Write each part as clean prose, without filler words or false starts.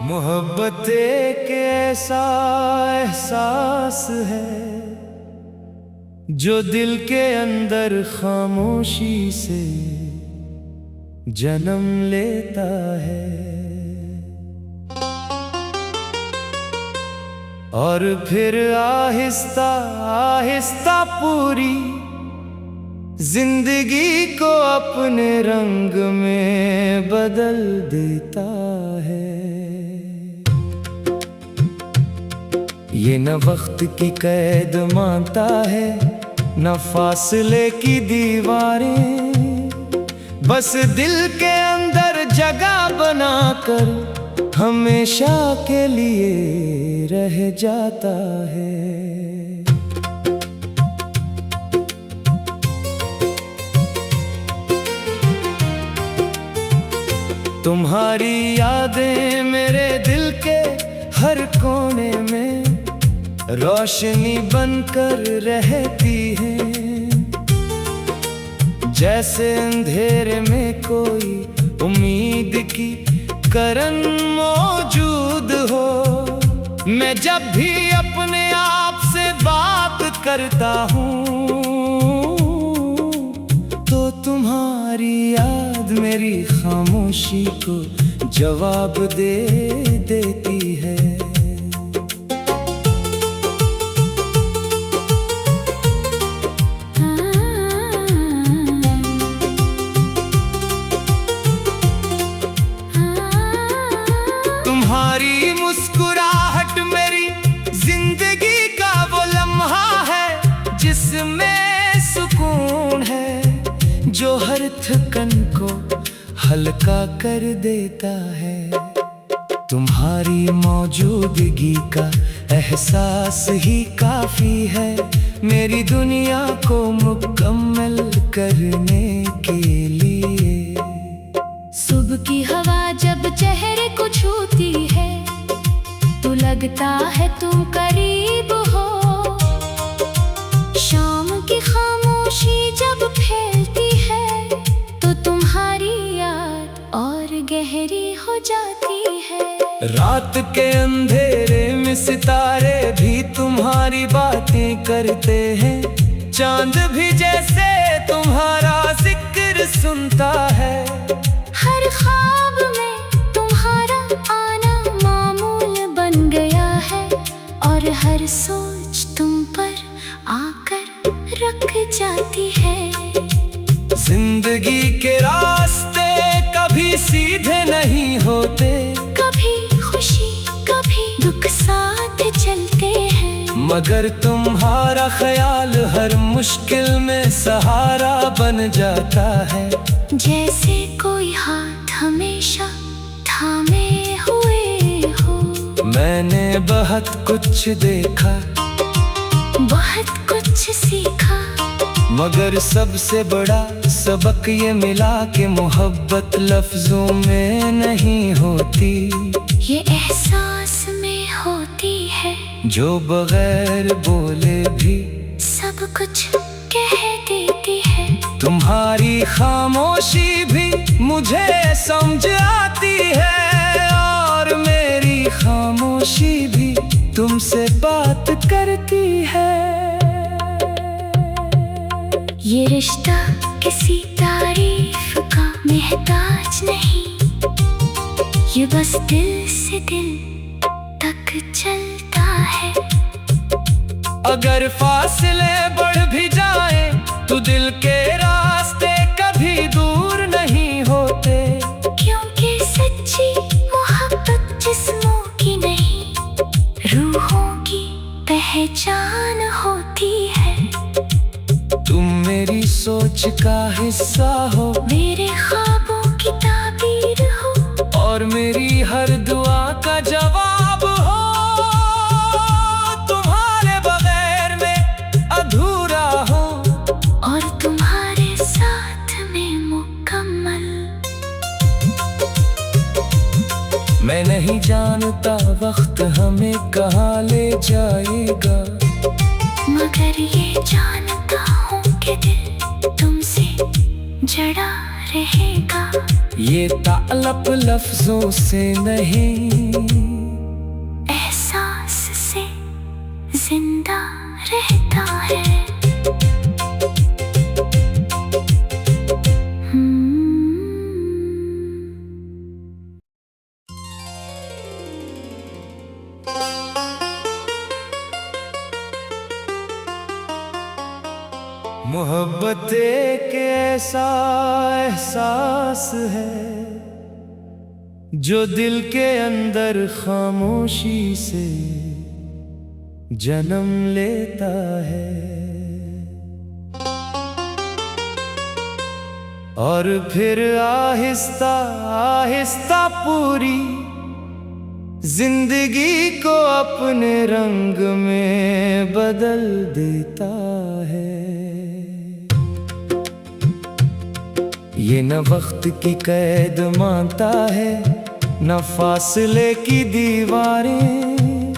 मोहब्बत एक ऐसा एहसास है जो दिल के अंदर खामोशी से जन्म लेता है और फिर आहिस्ता आहिस्ता पूरी जिंदगी को अपने रंग में बदल देता है। ये न वक्त की कैद मानता है न फासले की दीवारें, बस दिल के अंदर जगह बनाकर हमेशा के लिए रह जाता है। तुम्हारी यादें मेरे दिल के हर कोने में रोशनी बनकर रहती हैं, जैसे अंधेरे में कोई उम्मीद की किरण मौजूद हो। मैं जब भी अपने आप से बात करता हूँ तो तुम्हारी याद मेरी खामोशी को जवाब दे देती है। तुम्हारी मुस्कुराहट मेरी जिंदगी का वो लम्हा है जिसमें सुकून है, जो हर थकन को हल्का कर देता है। तुम्हारी मौजूदगी का एहसास ही काफी है मेरी दुनिया को मुकम्मल करने के लिए। सुबह की हवा जब चेहरे को छूती है तो लगता है तुम करीब हो। शाम की खामोशी जब फैलती है तो तुम्हारी याद और गहरी हो जाती है। रात के अंधेरे में सितारे भी तुम्हारी बातें करते हैं, चांद भी जैसे तुम्हारा जिक्र सुनता है। हर ख्वाब में तुम्हारा आना मामूल बन गया है और हर सोच तुम पर आकर रख जाती है। जिंदगी के रास्ते कभी सीधे नहीं होते, कभी खुशी कभी दुख साथ चलते हैं, मगर तुम्हारा ख्याल हर मुश्किल में सहारा बन जाता है। जैसे कोई हाथ हमेशा थामे हुए हो। मैंने बहुत कुछ देखा बहुत कुछ सीखा, मगर सबसे बड़ा सबक ये मिला कि मोहब्बत लफ्जों में नहीं होती, ये एहसास में होती है, जो बगैर बोले भी सब कुछ कह देती है। तुम्हारी खामोशी भी मुझे समझ आती है और मेरी खामोशी भी तुमसे बात करती है। ये रिश्ता किसी तारीफ का मोहताज नहीं, ये बस दिल से दिल तक चलता है। अगर फासले बढ़ भी जाएं तो दिल के रास्ते कभी दूर नहीं होते, क्योंकि सच्ची मोहब्बत जिस्मों की नहीं रूहों की पहचान होती है। तुम मेरी सोच का हिस्सा हो, मेरे ख्वाबों की ताबीर हो और मेरी हर दुआ का जवाब हो। तुम्हारे बगैर मैं अधूरा हूँ और तुम्हारे साथ में मुकम्मल। मैं नहीं जानता वक्त हमें कहाँ ले जाएगा, मगर ये जानता हूँ कि दिल तुमसे जड़ा रहेगा। ये ताल्लुक लफ्जों से नहीं, एहसास से जिंदा रहता है। मोहब्बत एक ऐसा एहसास है जो दिल के अंदर खामोशी से जन्म लेता है और फिर आहिस्ता आहिस्ता पूरी जिंदगी को अपने रंग में बदल देता है। ये न वक्त की कैद मानता है, न फासले की दीवारें,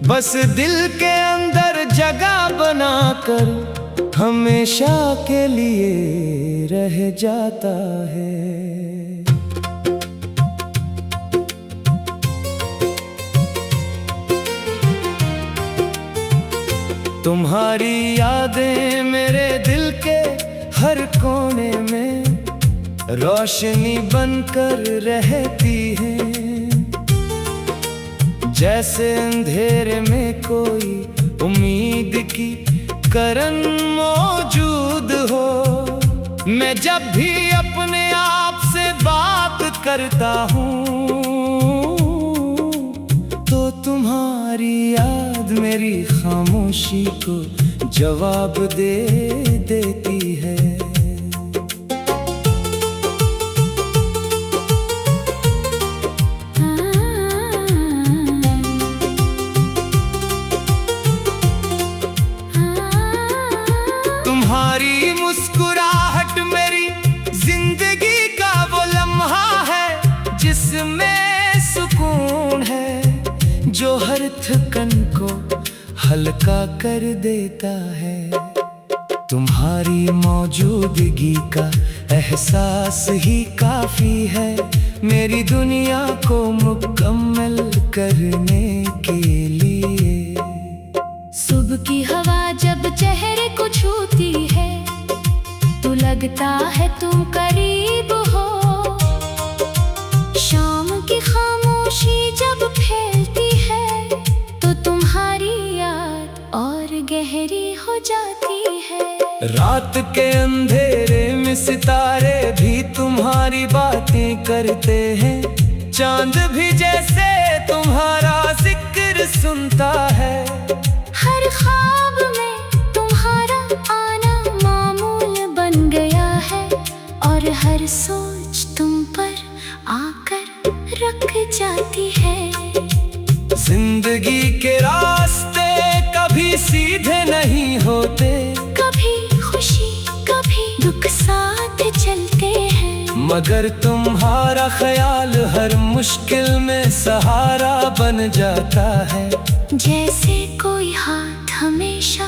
बस दिल के अंदर जगह बनाकर हमेशा के लिए रह जाता है। तुम्हारी यादें मेरे दिल के हर कोने में रोशनी बनकर रहती है, जैसे अंधेरे में कोई उम्मीद की किरण मौजूद हो। मैं जब भी अपने आप से बात करता हूँ तो तुम्हारी याद मेरी खामोशी को जवाब दे देती है। तुम्हारी मुस्कुराहट मेरी जिंदगी का वो लम्हा है जिसमें सुकून है, जो हर थकन को हल्का कर देता है। तुम्हारी मौजूदगी का एहसास ही काफी है मेरी दुनिया को मुकम्मल करने के लिए। सुबह की हवा जब चेहरे को छूती है तो लगता है तुम करीब हो, शाम की खामोशी जब फैलती है तो तुम्हारी याद और गहरी हो जाती है। रात के अंधेरे में सितारे भी तुम्हारी बातें करते हैं, चांद भी जैसे तुम्हारा जिक्र सुनता है। हर ख्वाब में तुम्हारा आना मामूल बन गया है और हर सोच तुम पर आकर रख जाती है। जिंदगी के रास्ते कभी सीधे नहीं होते, कभी खुशी कभी दुख साथ चलते हैं, मगर तुम्हारा ख्याल हर मुश्किल में सहारा बन जाता है। जैसे कोई हाथ हमेशा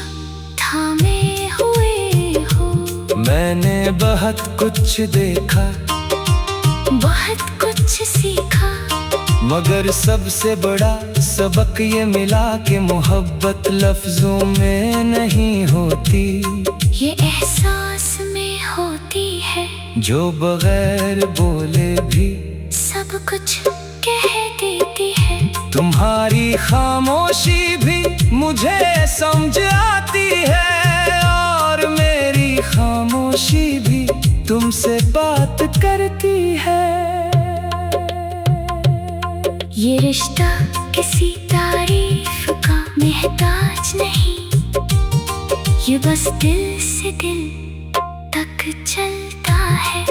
थामे हुए हो। मैंने बहुत कुछ देखा, बहुत कुछ सीखा, मगर सबसे बड़ा सबक ये मिला कि मोहब्बत लफ्जों में नहीं होती, ये एहसास में होती है, जो बगैर बोले भी सब कुछ कह देती है। तुम्हारी खामोशी भी मुझे समझ आती है और मेरी खामोशी भी तुमसे बात करती है। ये रिश्ता किसी तारीफ का मोहताज नहीं, ये बस दिल से दिल तक चलता है।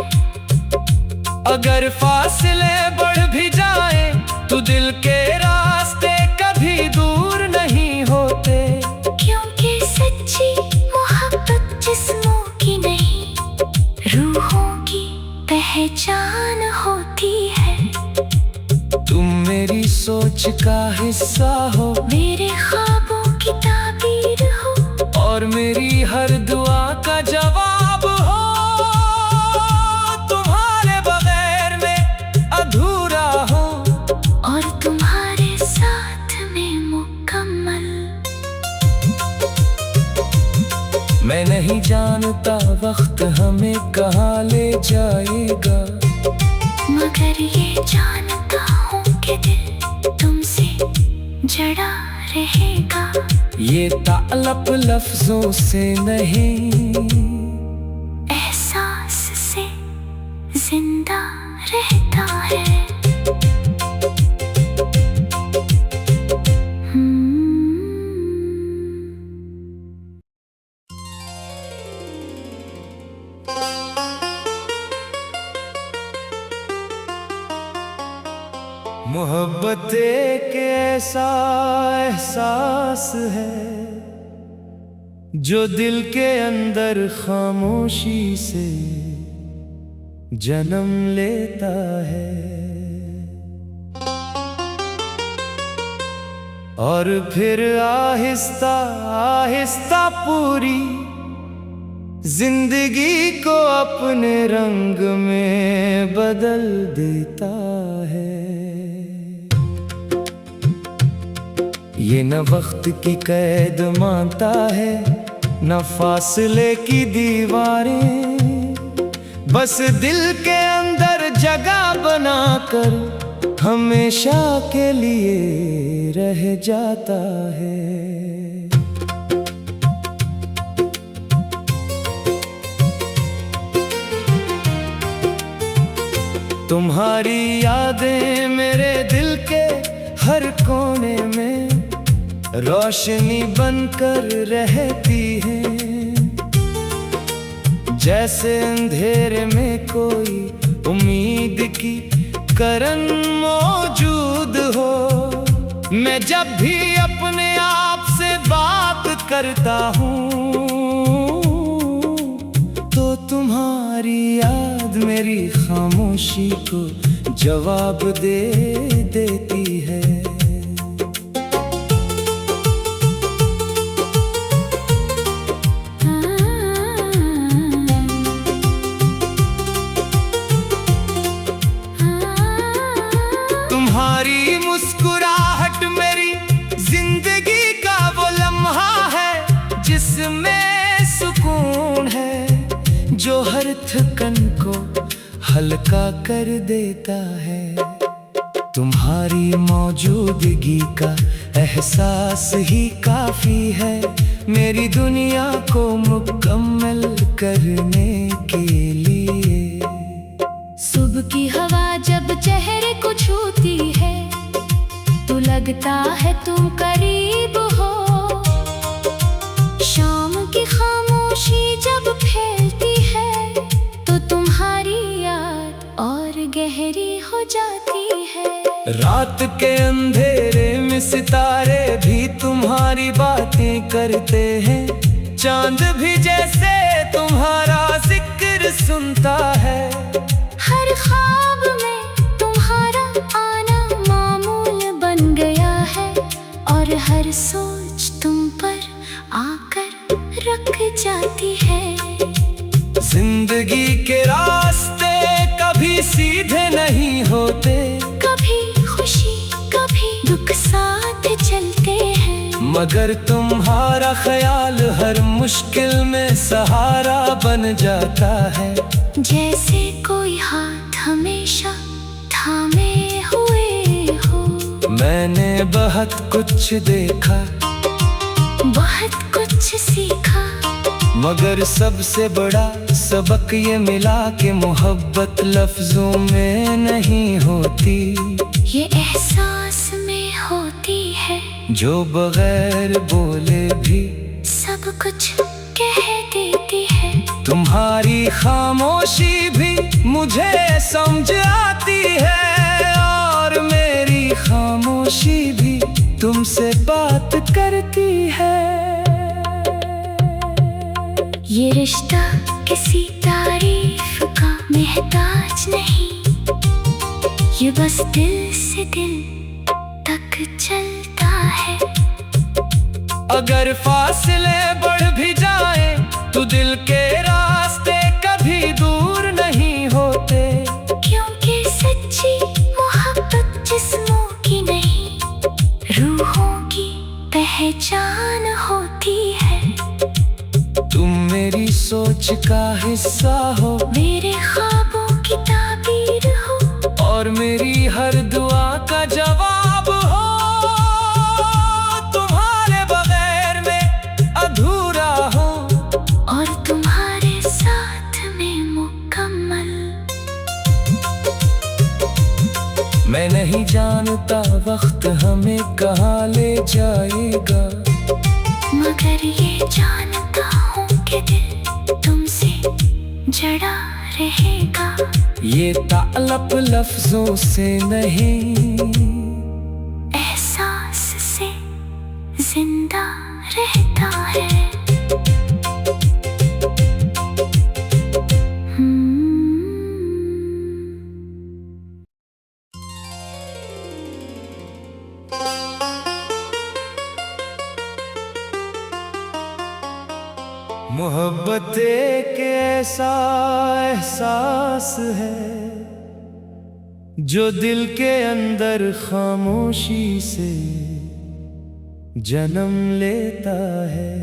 अगर फासले बढ़ भी जाए तो दिल के रास्ते कभी दूर नहीं होते, क्योंकि सच्ची मोहब्बत जिस्मों की नहीं रूहों की पहचान होती है। तुम मेरी सोच का हिस्सा हो, मेरे ख्वाबों की ताबीर हो और मेरी हर दुआ का जवाब हो। तुम्हारे बगैर मैं नहीं जानता वक्त हमें कहाँ ले जाएगा, मगर ये जानता हूँ कि दिल तुमसे जड़ा रहेगा। ये ताल्लुक लफ्जों से नहीं, एहसास से जिंदा रहता है। मोहब्बत एक ऐसा एहसास है जो दिल के अंदर खामोशी से जन्म लेता है, और फिर आहिस्ता आहिस्ता पूरी जिंदगी को अपने रंग में बदल देता है। ये न वक्त की कैद मानता है, न फासले की दीवारें, बस दिल के अंदर जगह बनाकर हमेशा के लिए रह जाता है। तुम्हारी यादें मेरे दिल के हर कोने में रोशनी बनकर रहती है, जैसे अंधेरे में कोई उम्मीद की किरण मौजूद हो। मैं जब भी अपने आप से बात करता हूँ तो तुम्हारी याद मेरी खामोशी को जवाब दे देती है। तुम्हारी मुस्कुराहट मेरी जिंदगी का वो लम्हा है जिसमें सुकून है, जो हर थकन को हल्का कर देता है। तुम्हारी मौजूदगी का एहसास ही काफी है मेरी दुनिया को मुकम्मल करने के लिए। सुबह की हवा जब चेहरे को छूती है तो लगता है तुम करीब हो, शाम की खामोशी जब फैलती है तो तुम्हारी याद और गहरी हो जाती है। रात के अंधेरे में सितारे भी तुम्हारी बातें करते हैं, चांद भी जैसे तुम्हारा जिक्र सुनता है। हर ख्वाब में तुम्हारा आना मामूल बन गया है, और हर सोच तुम पर आकर रख जाती है। जिंदगी के रास्ते कभी सीधे नहीं होते, कभी खुशी कभी दुख साथ चलते हैं, मगर तुम्हारा ख्याल हर मुश्किल में सहारा बन जाता है। जैसे कोई हाथ हमेशा थामे हुए हो। मैंने बहुत कुछ देखा, बहुत कुछ सीखा, मगर सबसे बड़ा सबक ये मिला कि मोहब्बत लफ्जों में नहीं होती, ये एहसास में होती है, जो बगैर बोले भी सब कुछ कह देती है। तुम्हारी खामोशी भी मुझे समझ आती है, और मेरी खामोशी भी तुमसे बात करती है। ये रिश्ता किसी तारीफ का मोहताज नहीं, ये बस दिल से दिल तक चलता है। अगर फासले बढ़ भी जाए तो दिल के रास्ते कभी दूर नहीं होते, क्योंकि सच्ची मोहब्बत जिस्मों की नहीं, रूहों की पहचान होती है। तुम सच का हिस्सा हो, मेरे ख्वाबों की ताबीर हो, और मेरी हर दुआ का जवाब हो। तुम्हारे बगैर मैं अधूरा हूँ, और तुम्हारे साथ में मुकम्मल। मैं नहीं जानता वक्त हमें कहाँ ले जाएगा, मगर ये जानता हूँ कि दिल तुमसे जड़ा रहेगा। ये ताल्लुक लफ्जों से नहीं, एहसास से जिंदा रहता है। मोहब्बत एक ऐसा एहसास है जो दिल के अंदर खामोशी से जन्म लेता है,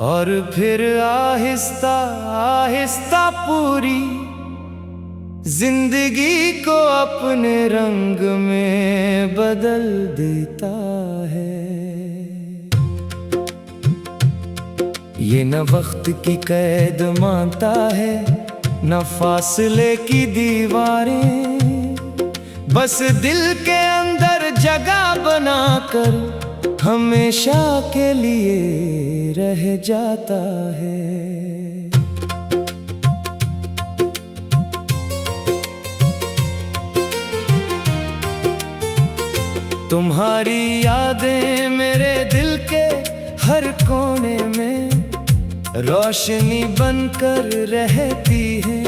और फिर आहिस्ता आहिस्ता पूरी जिंदगी को अपने रंग में बदल देता है। ये न वक्त की कैद मानता है, न फासले की दीवारें, बस दिल के अंदर जगह बनाकर हमेशा के लिए रह जाता है। तुम्हारी यादें मेरे दिल के हर कोने में रोशनी बनकर रहती है,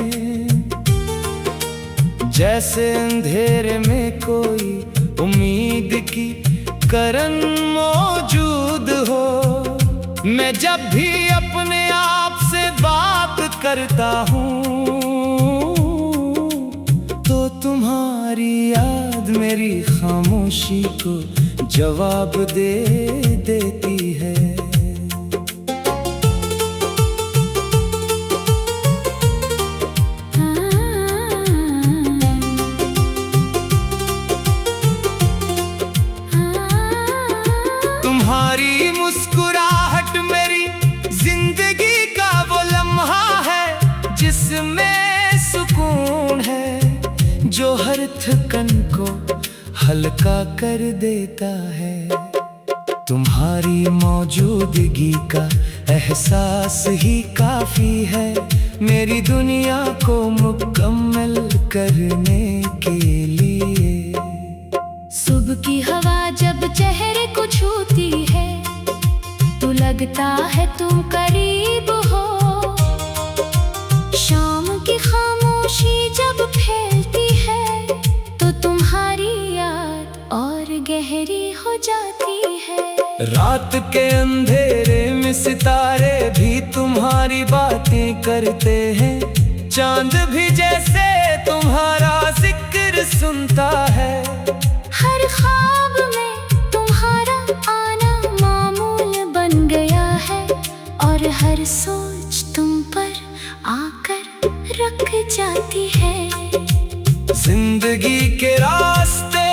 जैसे अंधेरे में कोई उम्मीद की किरण मौजूद हो। मैं जब भी अपने आप से बात करता हूँ तो तुम्हारी याद मेरी खामोशी को जवाब दे देती है। तुम्हारी मुस्कुराहट मेरी जिंदगी का वो लम्हा है जिसमें सुकून है, जो हर थकन को हल्का कर देता है। तुम्हारी मौजूदगी का एहसास ही काफी है मेरी दुनिया को मुकम्मल करने के लिए। सुबह की हवा जब चेहरे को छूती है तो लगता है तुम करीब हो, शाम की खामोशी जब फैलती है तो तुम्हारी याद और गहरी हो जाती है। रात के अंधेरे में सितारे भी तुम्हारी बातें करते हैं, चांद भी जैसे तुम्हारा जिक्र सुनता है। हर ख्वाब में तुम्हारा आना मामूल बन गया है, और हर सोच तुम पर आकर रख जाती है। जिंदगी के रास्ते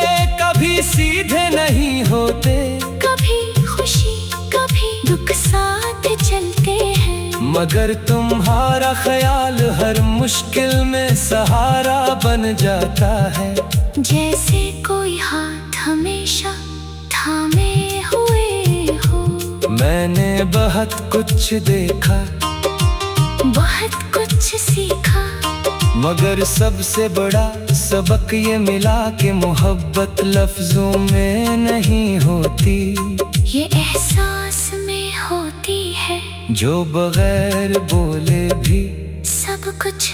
कभी सीधे नहीं होते, कभी खुशी कभी दुख साथ चलते हैं, मगर तुम्हारा ख्याल हर मुश्किल में सहारा बन जाता है। जैसे कोई हाथ हमेशा थामे हुए हो। मैंने बहुत कुछ देखा, बहुत कुछ सीखा, मगर सबसे बड़ा सबक ये मिला कि मोहब्बत लफ्जों में नहीं होती, ये एहसास में होती है, जो बगैर बोले भी सब कुछ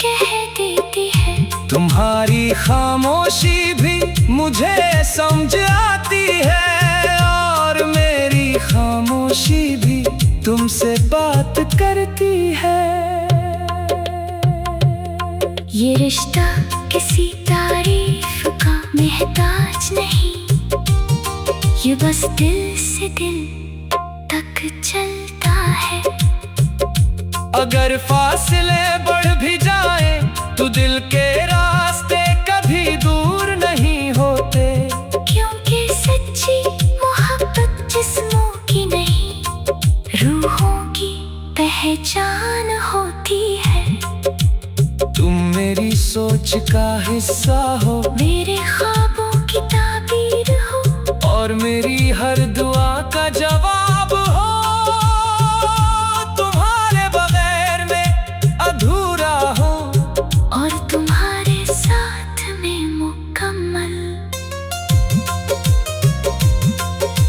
कह देती है। तुम्हारी खामोशी भी मुझे समझ आती है, और मेरी खामोशी भी तुमसे बात करती है। ये रिश्ता किसी तारीफ का मोहताज नहीं, ये बस दिल से दिल तक चलता है। अगर फासले बढ़ भी जाए तो दिल के रास्ते कभी दूर नहीं होते, क्योंकि सच्ची मोहब्बत जिस्मों की नहीं, रूहों की पहचान होती है। तुम मेरी सोच का हिस्सा हो, मेरे ख्वाबों की ताबीर हो, और मेरी हर दुआ का जवाब हो। तुम्हारे बगैर मैं अधूरा हूँ, और तुम्हारे साथ में मुकम्मल।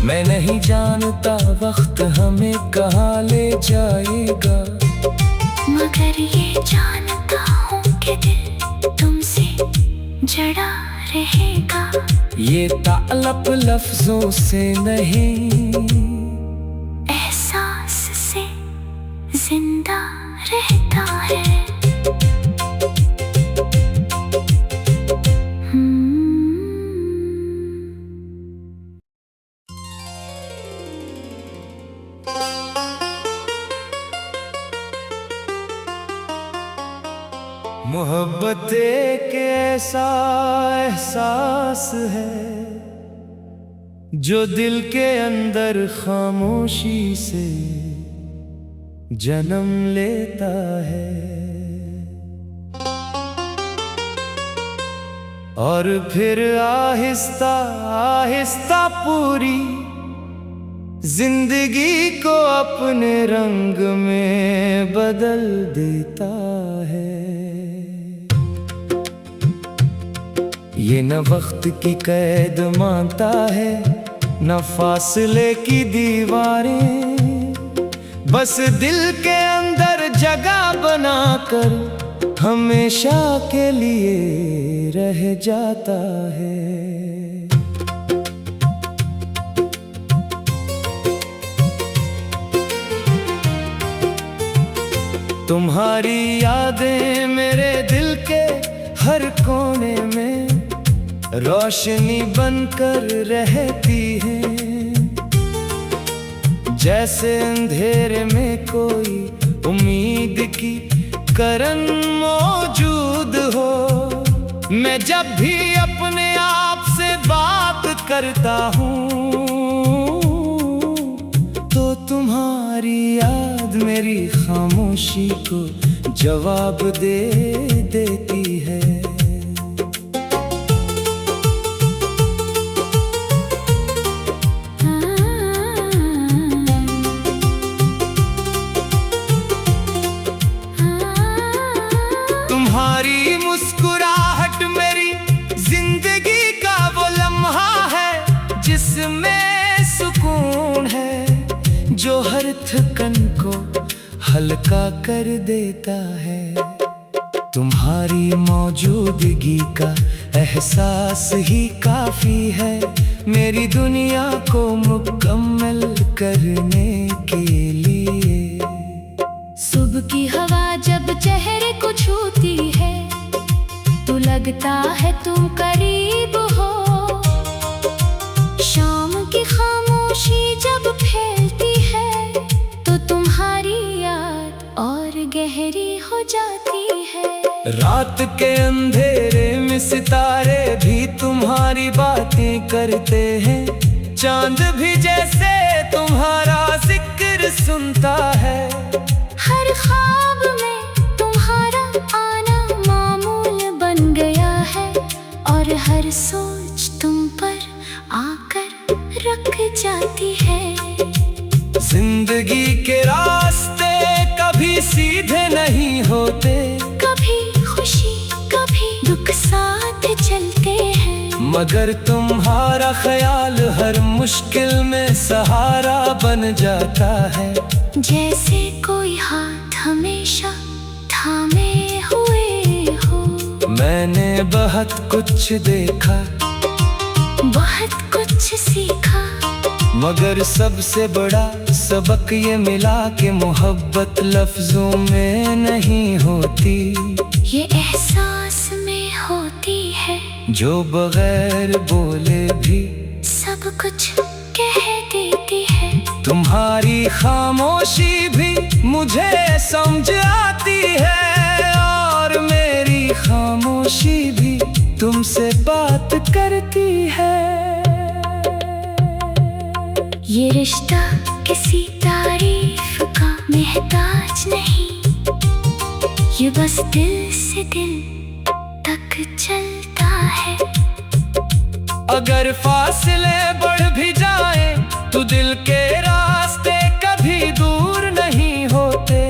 मैं नहीं जानता वक्त हमें कहाँ ले जाएगा, मगर ये जानता हूँ कि दिल तुमसे जड़ा रहेगा। ये ताल्लुक लफ्जों से नहीं, एहसास से जिंदा रहता है। मोहब्बत एक ऐसा एहसास है जो दिल के अंदर खामोशी से जन्म लेता है, और फिर आहिस्ता आहिस्ता पूरी जिंदगी को अपने रंग में बदल देता है। ये न वक्त की कैद मानता है, न फासले की दीवारें, बस दिल के अंदर जगह बनाकर हमेशा के लिए रह जाता है। तुम्हारी यादें मेरे दिल के हर कोने में रोशनी बनकर रहती हैं, जैसे अंधेरे में कोई उम्मीद की किरण मौजूद हो। मैं जब भी अपने आप से बात करता हूँ तो तुम्हारी याद मेरी खामोशी को जवाब दे देती है। तुम्हारी मुस्कुराहट मेरी जिंदगी का वो लम्हा है जिसमें सुकून है, जो हर थकन को हल्का कर देता है। तुम्हारी मौजूदगी का एहसास ही काफी है मेरी दुनिया को मुकम्मल करने के लिए। सुबह की हवा जब चेहरे को छूती है तो लगता है तुम करीब हो, शाम की खामोशी जब फैलती है तो तुम्हारी याद और गहरी हो जाती है। रात के अंधेरे में सितारे भी तुम्हारी बातें करते हैं, चांद भी जैसे तुम्हारा जिक्र सुनता है। हर ख्वाब में तुम्हारा आना मामूल बन गया है, और हर सोच तुम पर आकर रख जाती है। जिंदगी के रास्ते कभी सीधे नहीं होते, कभी खुशी कभी दुख साथ चलते हैं, मगर तुम्हारा ख्याल हर मुश्किल में सहारा बन जाता है। जैसे कोई हाथ हमेशा थामे हुए हो। मैंने बहुत कुछ देखा, बहुत कुछ सीखा, मगर सबसे बड़ा सबक ये मिला कि मोहब्बत लफ्जों में नहीं होती, ये एहसास में होती है, जो बगैर बोले भी सब कुछ कह देती है। तुम्हारी खामोशी भी मुझे समझ आती है, और मेरी खामोशी भी तुमसे बात करती है। ये रिश्ता किसी तारीफ का मोहताज नहीं, ये बस दिल से दिल तक चलता है। अगर फासले बढ़ भी जाए तो दिल के रास्ते कभी दूर नहीं होते,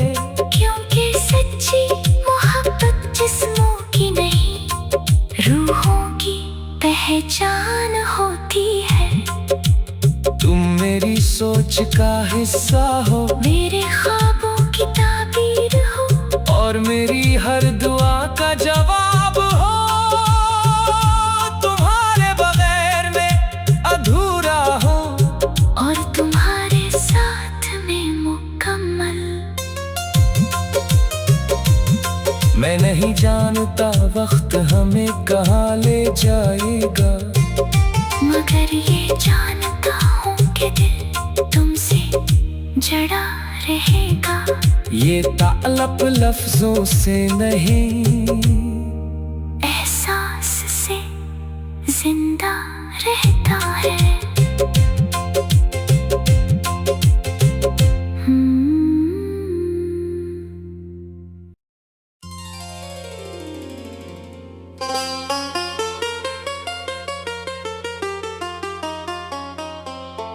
क्योंकि सच्ची मोहब्बत जिस्मों की नहीं, रूहों की पहचान होती है। तुम मेरी सोच का हिस्सा हो, मेरे ख्वाबों की ताबीर हो, और मेरी हर दुआ का जवाब हो। तुम्हारे बगैर मैं अधूरा हूँ, और तुम्हारे साथ में मुकम्मल। मैं नहीं जानता वक्त हमें कहाँ ले जाएगा, मगर ये जानता हूँ कि दिल तुमसे जड़ा रहेगा। ये ताल्लुक लफ्जों से नहीं, एहसास से जिंदा रहता है।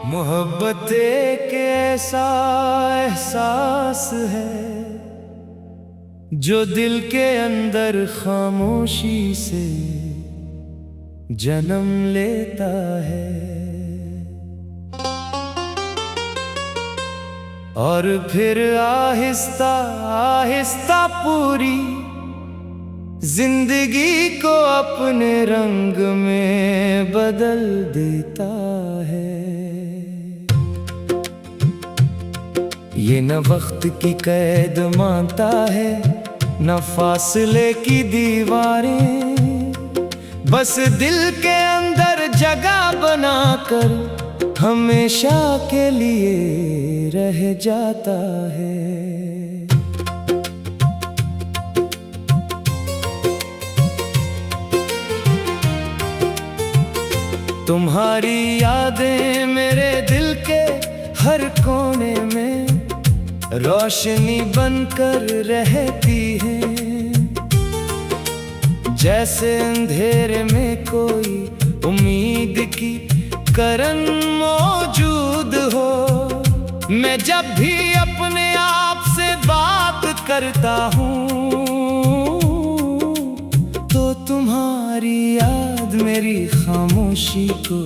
मोहब्बत एक ऐसा एहसास है जो दिल के अंदर खामोशी से जन्म लेता है, और फिर आहिस्ता आहिस्ता पूरी जिंदगी को अपने रंग में बदल देता है। ये न वक्त की कैद मानता है, न फासले की दीवारें, बस दिल के अंदर जगह बनाकर हमेशा के लिए रह जाता है। तुम्हारी यादें मेरे दिल के हर कोने में रोशनी बनकर रहती है, जैसे अंधेरे में कोई उम्मीद की किरण मौजूद हो। मैं जब भी अपने आप से बात करता हूँ तो तुम्हारी याद मेरी खामोशी को